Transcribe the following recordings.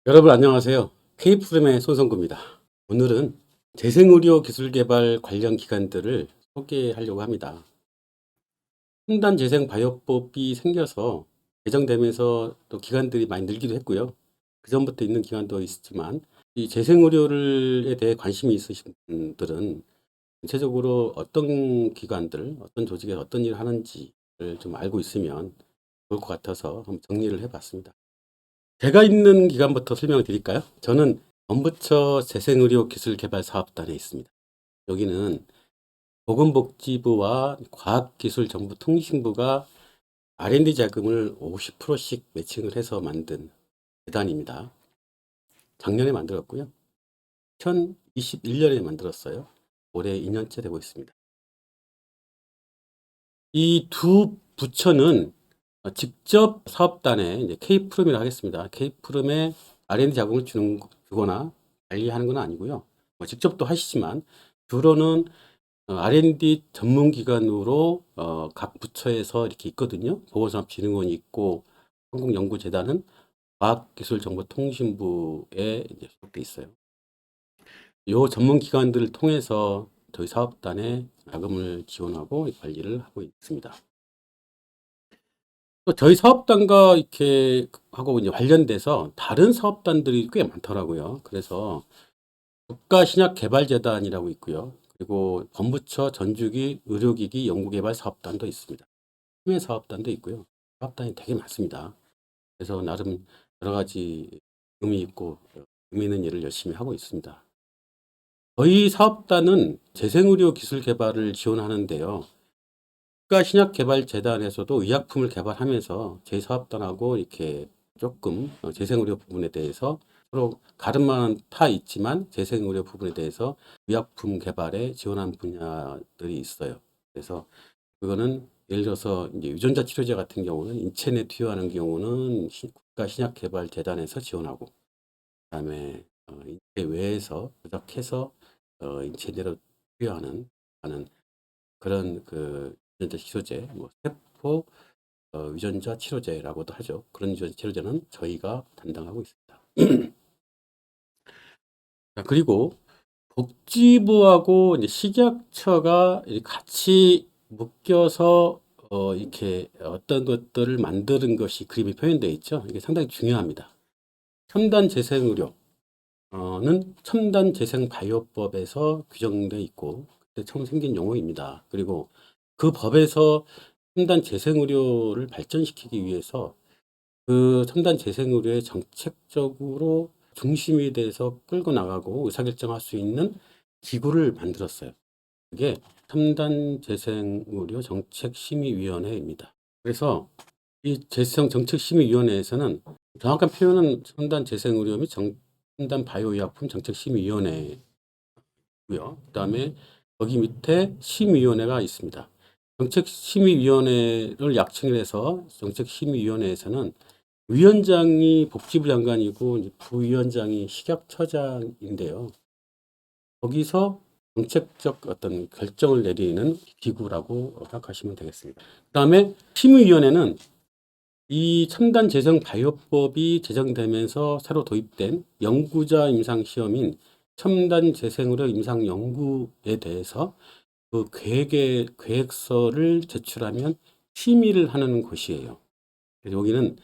여러분 안녕하세요. K프름의 손성구입니다. 오늘은 재생의료 기술 개발 관련 기관들을 소개하려고 합니다. 첨단 재생 바이오법이 생겨서 개정되면서 또 기관들이 많이 늘기도 했고요. 그전부터 있는 기관도 있지만 이 재생의료에 대해 관심이 있으신 분들은 전체적으로 어떤 기관들, 어떤 조직에서 어떤 일을 하는지를 좀 알고 있으면 좋을 것 같아서 한번 정리를 해봤습니다. 제가 있는 기관부터 설명을 드릴까요? 저는 범부처 재생의료기술개발사업단에 있습니다. 여기는 보건복지부와 과학기술정보통신부가 R&D 자금을 50%씩 매칭을 해서 만든 재단입니다. 작년에 만들었고요. 2021년에 만들었어요. 올해 2년째 되고 있습니다. 이 두 부처는 직접 사업단에 이제 K프름이라 하겠습니다. K프름에 R&D 자금을 주거나 관리하는 건 아니고요. 뭐 직접 또 하시지만 주로는 R&D 전문기관으로 각 부처에서 이렇게 있거든요. 보건산업진흥원이 있고 한국연구재단은 과학기술정보통신부에 이제 소속돼 있어요. 이 전문기관들을 통해서 저희 사업단에 자금을 지원하고 관리를 하고 있습니다. 또 저희 사업단과 이렇게 하고 이제 관련돼서 다른 사업단들이 꽤 많더라고요. 그래서 국가신약개발재단이라고 있고요. 그리고 범부처 전주기 의료기기 연구개발 사업단도 있습니다. 힘의 사업단도 있고요. 사업단이 되게 많습니다. 그래서 나름 여러 가지 의미 있고 의미 있는 일을 열심히 하고 있습니다. 저희 사업단은 재생의료 기술 개발을 지원하는데요. 국가신약개발재단에서도 의약품을 개발하면서 저희 사업단하고 이렇게 조금 재생의료 부분에 대해서 서로 가름만 타 있지만 재생의료 부분에 대해서 의약품 개발에 지원한 분야들이 있어요. 그래서 그거는 예를 들어서 이제 유전자 치료제 같은 경우는 인체내 투여하는 경우는 국가신약개발재단에서 지원하고, 그다음에 인체 외에서 조작해서 인체 내로 투여하는 그런 그 유전자 치료제, 뭐 세포 유전자 치료제라고도 하죠. 그런 유전자 치료제는 저희가 담당하고 있습니다. 자, 그리고 복지부하고 이제 식약처가 같이 묶여서 이렇게 어떤 것들을 만드는 것이 그림이 표현되어 있죠. 이게 상당히 중요합니다. 첨단 재생의료는 첨단 재생 바이오법에서 규정되어 있고 그때 처음 생긴 용어입니다. 그리고 그 법에서 첨단 재생의료를 발전시키기 위해서 그 첨단 재생의료의 정책적으로 중심이 돼서 끌고 나가고 의사결정할 수 있는 기구를 만들었어요. 그게 첨단 재생의료 정책심의위원회입니다. 그래서 이 재생정책심의위원회에서는 정확한 표현은 첨단 재생의료 및 첨단 바이오의약품 정책심의위원회고요. 그다음에 거기 밑에 심의위원회가 있습니다. 정책심의위원회를 약칭을 해서 정책심의위원회에서는 위원장이 복지부 장관이고 이제 부위원장이 식약처장인데요. 거기서 정책적 어떤 결정을 내리는 기구라고 생각하시면 되겠습니다. 그다음에 심의위원회는 이 첨단 재생 바이오법이 제정되면서 새로 도입된 연구자 임상 시험인 첨단 재생의료 임상 연구에 대해서 그 계획서를 제출하면 심의를 하는 곳이에요. 그래서 여기는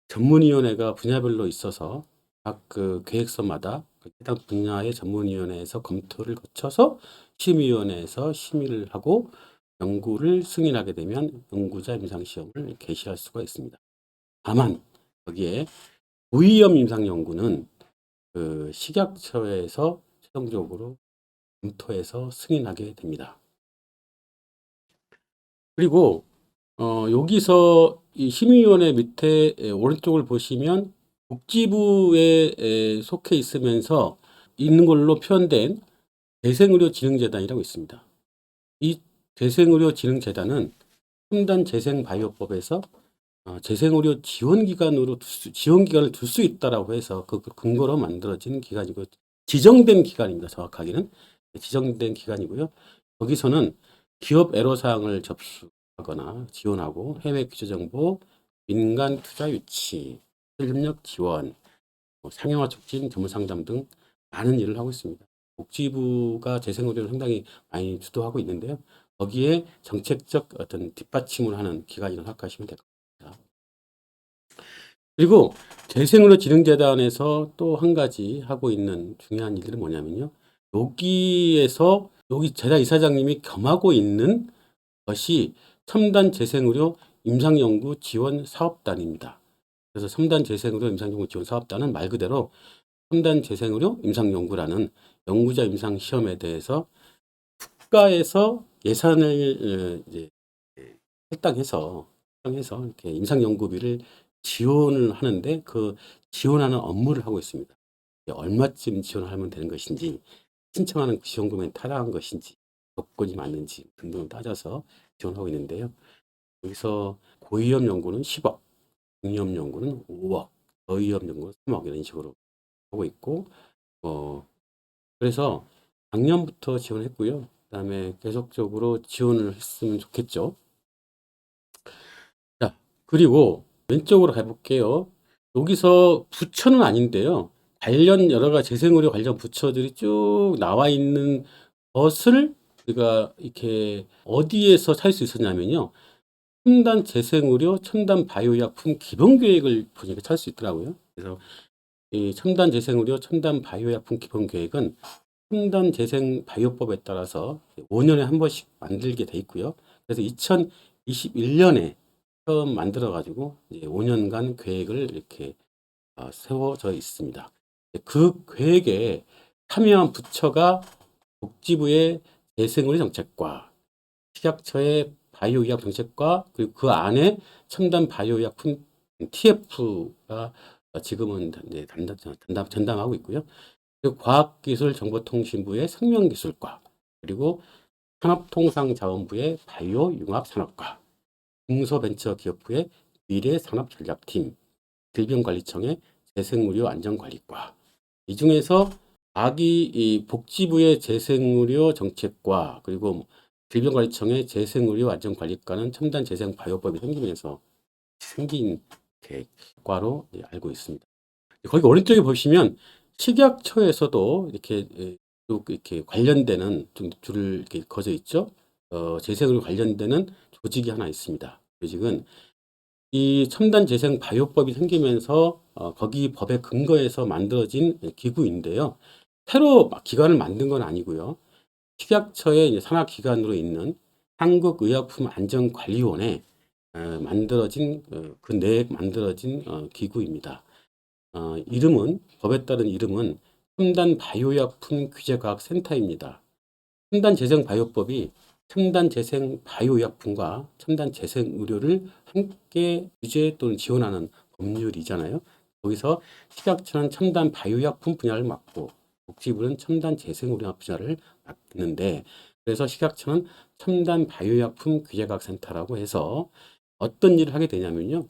전문위원회가 분야별로 있어서 각 그 계획서마다 해당 분야의 전문위원회에서 검토를 거쳐서 심의위원회에서 심의를 하고 연구를 승인하게 되면 연구자 임상시험을 개시할 수가 있습니다. 다만 여기에 부위험 임상연구는 그 식약처에서 최종적으로 검토해서 승인하게 됩니다. 그리고 여기서 이 심의위원회 밑에 오른쪽을 보시면 복지부에 속해 있으면서 있는 걸로 표현된 재생의료진흥재단이라고 있습니다. 이 재생의료진흥재단은 첨단 재생바이오법에서 재생의료 지원기관을 둘 수 있다라고 해서 그 근거로 만들어진 기관이고 지정된 기관입니다. 정확하게는 지정된 기관이고요. 거기서는 기업 애로사항을 접수하거나 지원하고 해외 규제 정보, 민간 투자 유치, 협력 지원, 상용화 촉진, 전문 상담 등 많은 일을 하고 있습니다. 복지부가 재생의료를 상당히 많이 주도하고 있는데요. 거기에 정책적 어떤 뒷받침을 하는 기관이라고 생각하시면 될 것 같습니다. 그리고 재생의료진흥재단에서 또 한 가지 하고 있는 중요한 일들은 뭐냐면요. 여기에서 여기 재단 이사장님이 겸하고 있는 것이 첨단 재생의료 임상연구 지원 사업단입니다. 그래서 첨단 재생의료 임상연구 지원 사업단은 말 그대로 첨단 재생의료 임상연구라는 연구자 임상 시험에 대해서 국가에서 예산을 이제 할당해서 이렇게 임상 연구비를 지원을 하는데 그 지원하는 업무를 하고 있습니다. 얼마쯤 지원하면 되는 것인지, 신청하는 그 지원금에 타당한 것인지, 조건이 맞는지 등등을 따져서 지원하고 있는데요. 여기서 고위험 연구는 10억, 중위험 연구는 5억, 저위험 연구는 3억 이런 식으로 하고 있고, 그래서 작년부터 지원했고요. 그다음에 계속적으로 지원을 했으면 좋겠죠. 자, 그리고 왼쪽으로 가볼게요. 여기서 부처는 아닌데요. 관련 여러 가지 재생의료 관련 부처들이 쭉 나와 있는 것을 우리가 이렇게 어디에서 살 수 있었냐면요. 첨단 재생의료, 첨단 바이오약품 기본계획을 보니까 찾을 수 있더라고요. 그래서 이 첨단 재생의료, 첨단 바이오약품 기본계획은 첨단 재생 바이오법에 따라서 5년에 한 번씩 만들게 돼 있고요. 그래서 2021년에 처음 만들어 가지고 이제 5년간 계획을 이렇게 세워져 있습니다. 그 계획에 참여한 부처가 복지부의 재생의료 정책과 식약처의 바이오의학 정책과 그리고 그 안에 첨단 바이오의약품 TF가 지금은 이제 전담하고 있고요. 그리고 과학기술정보통신부의 생명기술과 그리고 산업통상자원부의 바이오융합산업과 중소벤처기업부의 미래산업전략팀, 질병관리청의 재생의료안전관리과 이 중에서 이 복지부의 재생의료 정책과 그리고 질병관리청의 재생의료안전관리과는 첨단 재생 바이오법이 생기면서 생긴 과로 알고 있습니다. 거기 오른쪽에 보시면 식약처에서도 이렇게 또 이렇게 관련되는 좀 줄을 이렇게 거져 있죠. 재생으로 관련되는 조직이 하나 있습니다. 조직은 이 첨단 재생 바이오법이 생기면서 거기 법에 근거해서 만들어진 기구인데요. 새로 기관을 만든 건 아니고요. 식약처의 이제 산하기관으로 있는 한국의약품안전관리원에 만들어진 그 내에 만들어진 기구입니다. 법에 따른 이름은 첨단 바이오약품 규제과학센터입니다. 첨단 재생 바이오법이 첨단 재생 바이오약품과 첨단 재생 의료를 함께 규제 또는 지원하는 법률이잖아요. 거기서 식약처는 첨단 바이오약품 분야를 맡고 복지부는 첨단 재생 의료 분야를 맡는데 그래서 식약처는 첨단 바이오약품 규제과학센터라고 해서 어떤 일을 하게 되냐면요.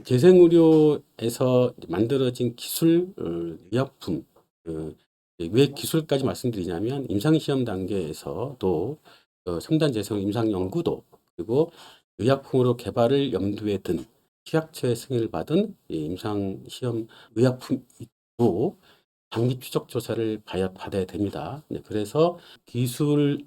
재생의료에서 만들어진 기술, 의약품, 왜 기술까지 말씀드리냐면 임상시험 단계에서도 첨단 재생 임상 연구도 그리고 의약품으로 개발을 염두에 둔 식약처의 승인을 받은 임상시험 의약품도 장기 추적 조사를 받아야 됩니다. 네, 그래서 기술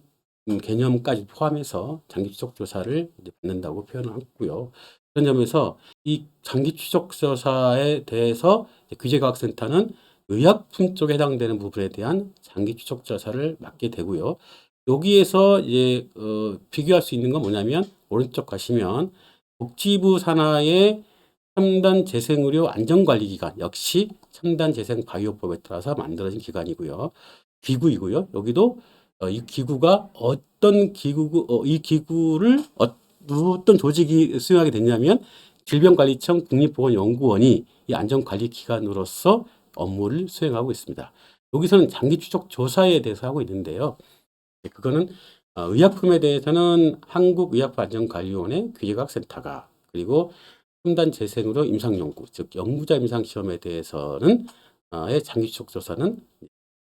개념까지 포함해서 장기 추적 조사를 받는다고 표현을 했고요. 그런 점에서 이 장기 추적 조사에 대해서 규제과학센터는 의약품 쪽에 해당되는 부분에 대한 장기 추적 조사를 맡게 되고요. 여기에서 이제 비교할 수 있는 건 뭐냐면 오른쪽 가시면 복지부 산하의 첨단 재생의료 안전관리기관 역시 첨단 재생 바이오법에 따라서 만들어진 기관이고요. 기구이고요. 여기도 이 기구가 이 기구를 어떤 조직이 수행하게 됐냐면 질병관리청 국립보건연구원이 이 안전관리기관으로서 업무를 수행하고 있습니다. 여기서는 장기 추적 조사에 대해서 하고 있는데요. 그거는 의약품에 대해서는 한국의약품안전관리원의 규제과학센터가 그리고 첨단 재생으로 임상연구, 즉 연구자 임상시험에 대해서는 장기 추적 조사는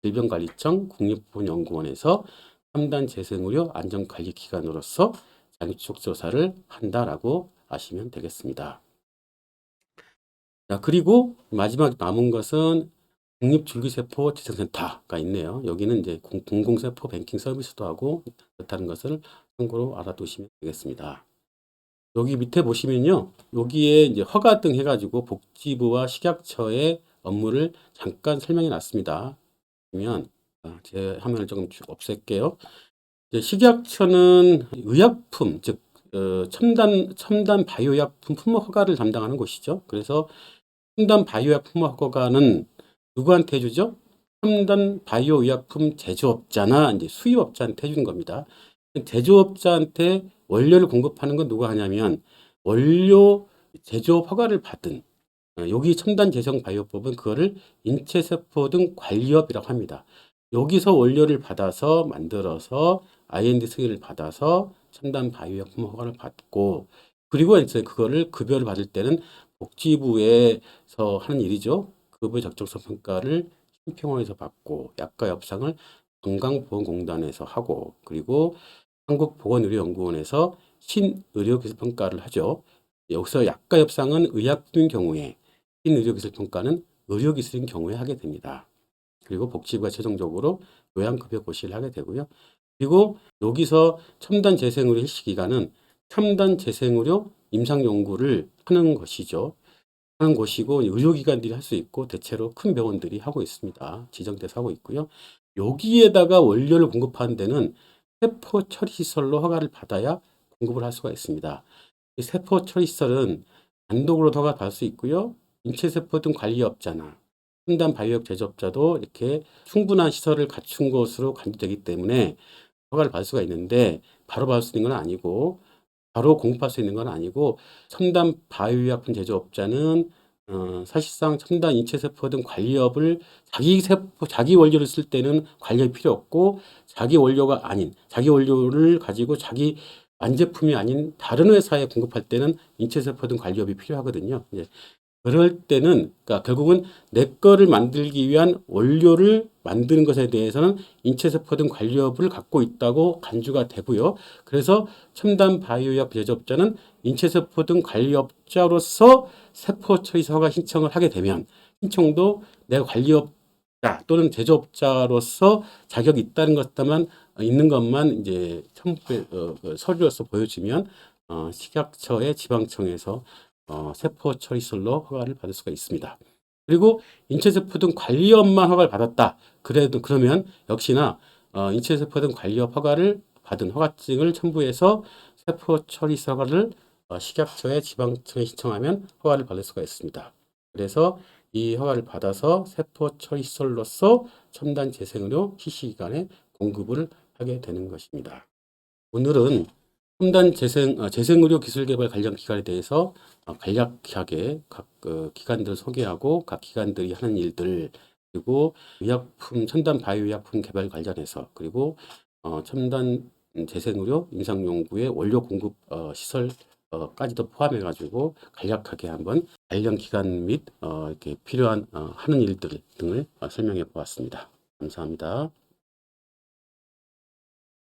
질병관리청 국립보건연구원에서 첨단 재생의료 안전관리기관으로서 장기 추적 조사를 한다라고 아시면 되겠습니다. 자, 그리고 마지막 남은 것은 국립줄기세포 재생센터가 있네요. 여기는 이제 공공세포 뱅킹 서비스도 하고 그렇다는 것을 참고로 알아두시면 되겠습니다. 여기 밑에 보시면요. 여기에 이제 허가 등 해가지고 복지부와 식약처의 업무를 잠깐 설명해 놨습니다. 그러면 제 화면을 조금 없앨게요. 이제 식약처는 의약품, 즉 첨단 바이오약품 품목 허가를 담당하는 곳이죠. 그래서 첨단 바이오약 품목 허가는 누구한테 주죠? 첨단 바이오 의약품 제조업자나 이제 수입업자한테 해주는 겁니다. 제조업자한테 원료를 공급하는 건 누가 하냐면 원료 제조업 허가를 받은 여기 첨단 재생 바이오법은 그거를 인체세포 등 관리업이라고 합니다. 여기서 원료를 받아서 만들어서 IND 승인을 받아서 첨단 바이오약품 허가를 받고 그리고 이제 그거를 급여를 받을 때는 복지부에서 하는 일이죠. 급여 적정성 평가를 심평원에서 받고 약과 엽상을 건강보험공단에서 하고 그리고 한국보건의료연구원에서 신의료기술 평가를 하죠. 여기서 약과 엽상은 의약품인 경우에 신의료기술 평가는 의료기술인 경우에 하게 됩니다. 그리고 복지부가 최종적으로 요양급여 고시를 하게 되고요. 그리고 여기서 첨단 재생의료 실시기간은 첨단 재생의료 임상연구를 하는 것이죠. 하는 곳이고 의료기관들이 할 수 있고 대체로 큰 병원들이 하고 있습니다. 지정돼서 하고 있고요. 여기에다가 원료를 공급하는 데는 세포 처리 시설로 허가를 받아야 공급을 할 수가 있습니다. 이 세포 처리 시설은 단독으로 허가 받을 수 있고요. 인체세포 등 관리업자나 첨단 바이오약 제조업자도 이렇게 충분한 시설을 갖춘 것으로 간주되기 때문에 허가를 받을 수가 있는데 바로 받을 수 있는 건 아니고 바로 공급할 수 있는 건 아니고 첨단 바이오약품 제조업자는 사실상 첨단 인체세포 등 관리업을 자기 원료를 쓸 때는 관리업이 필요 없고 자기 원료가 아닌 자기 원료를 가지고 자기 완제품이 아닌 다른 회사에 공급할 때는 인체세포 등 관리업이 필요하거든요. 예. 그럴 때는 그러니까 결국은 내 거를 만들기 위한 원료를 만드는 것에 대해서는 인체세포 등 관리업을 갖고 있다고 간주가 되고요. 그래서 첨단 바이오약 제조업자는 인체세포 등 관리업자로서 세포 처리서 허가 신청을 하게 되면 신청도 내가 관리업자 또는 제조업자로서 자격이 있다는 것만 있는 것만 이제 서류로서 보여주면 식약처의 지방청에서 세포 처리술로 허가를 받을 수가 있습니다. 그리고 인체세포 등 관리업만 허가를 받았다. 그러면 역시나 인체세포 등 관리업 허가를 받은 허가증을 첨부해서 세포 처리술 허가를 식약처의 지방청에 신청하면 허가를 받을 수가 있습니다. 그래서 이 허가를 받아서 세포 처리술로서 첨단 재생의료 실시기간에 공급을 하게 되는 것입니다. 오늘은 첨단 재생의료 기술 개발 관련 기관에 대해서 간략하게 각 기관들을 소개하고 각 기관들이 하는 일들 그리고 첨단 바이오의약품 개발 관련해서 그리고 첨단 재생의료 임상연구의 원료 공급 시설까지도 포함해 가지고 간략하게 한번 관련 기관 및 이렇게 필요한 하는 일들 등을 설명해 보았습니다. 감사합니다.